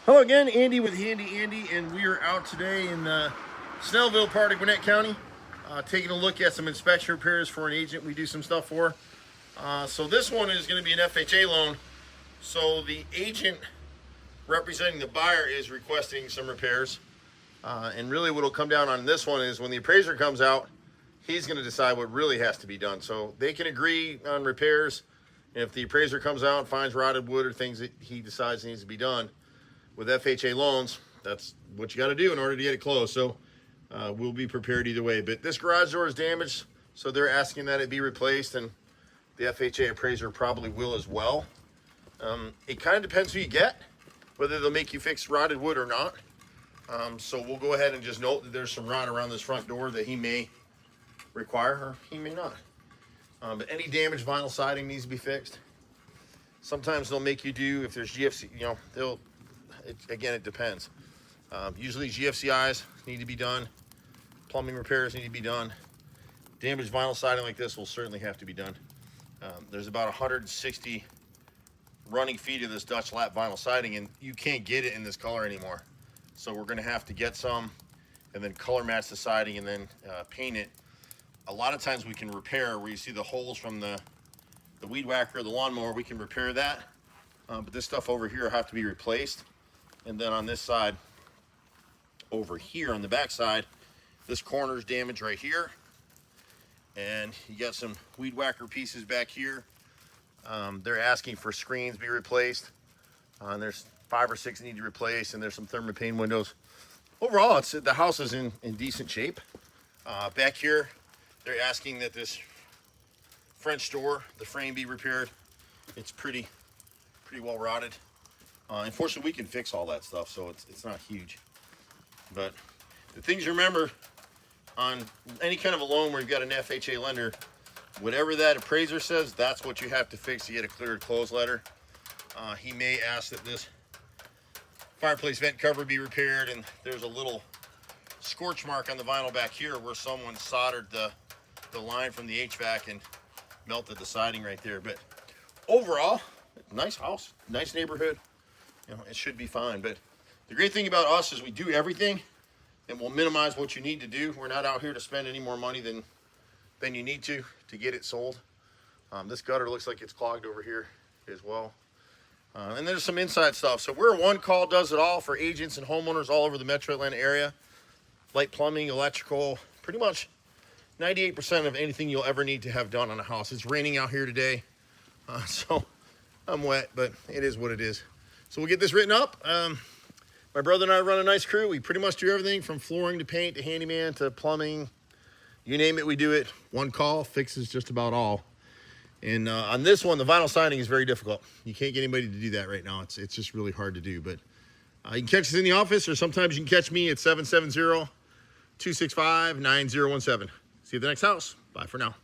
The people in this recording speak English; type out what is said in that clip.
Hello again, Andy with Handy Andy, and we are out today in the Snellville part of Gwinnett County, taking a look at some inspection repairs for an agent we do some stuff for. So this one is going to be an FHA loan. So the agent representing the buyer is requesting some repairs. And really what will come down on this one is when the appraiser comes out, he's going to decide what really has to be done. So they can agree on repairs. And if the appraiser comes out and finds rotted wood or things that he decides needs to be done, with FHA loans, that's what you got to do in order to get it closed. So we'll be prepared either way. But this garage door is damaged, so they're asking that it be replaced, and the FHA appraiser probably will as well. It kind of depends who you get, whether they'll make you fix rotted wood or not. So we'll go ahead and just note that there's some rot around this front door that he may require, or he may not. But any damaged vinyl siding needs to be fixed. Sometimes they'll make you do, if there's GFC, again, it depends. Usually GFCIs need to be done. Plumbing repairs need to be done. Damaged vinyl siding like this will certainly have to be done. There's about 160 running feet of this Dutch lap vinyl siding, and you can't get it in this color anymore. So we're gonna have to get some and then color match the siding and then paint it. A lot of times we can repair where you see the holes from the weed whacker or the lawnmower, we can repair that. But this stuff over here will have to be replaced. And then on this side, over here on the back side, this corner's damaged right here. And you got some weed whacker pieces back here. They're asking for screens be replaced. And there's 5 or 6 need to replace, and there's some thermopane windows. Overall, the house is in decent shape. Back here, they're asking that this French door, the frame be repaired. It's pretty well rotted. Unfortunately, we can fix all that stuff, so it's not huge. But the things you remember on any kind of a loan where you've got an FHA lender, whatever that appraiser says, that's what you have to fix to get a cleared close letter. He may ask that this fireplace vent cover be repaired, and there's a little scorch mark on the vinyl back here where someone soldered the line from the HVAC and melted the siding right there. But overall, nice house, nice neighborhood. It should be fine. But the great thing about us is we do everything, and we'll minimize what you need to do. We're not out here to spend any more money than you need to get it sold. This gutter looks like it's clogged over here as well. And there's some inside stuff. So we're a one call does it all for agents and homeowners all over the metro Atlanta area. Light plumbing, electrical, pretty much 98% of anything you'll ever need to have done on a house. It's raining out here today, so I'm wet, but it is what it is. So we'll get this written up. My brother and I run a nice crew. We pretty much do everything from flooring to paint to handyman to plumbing. You name it, we do it. One call fixes just about all. And on this one, the vinyl siding is very difficult. You can't get anybody to do that right now. It's just really hard to do. But you can catch us in the office, or sometimes you can catch me at 770-265-9017. See you at the next house. Bye for now.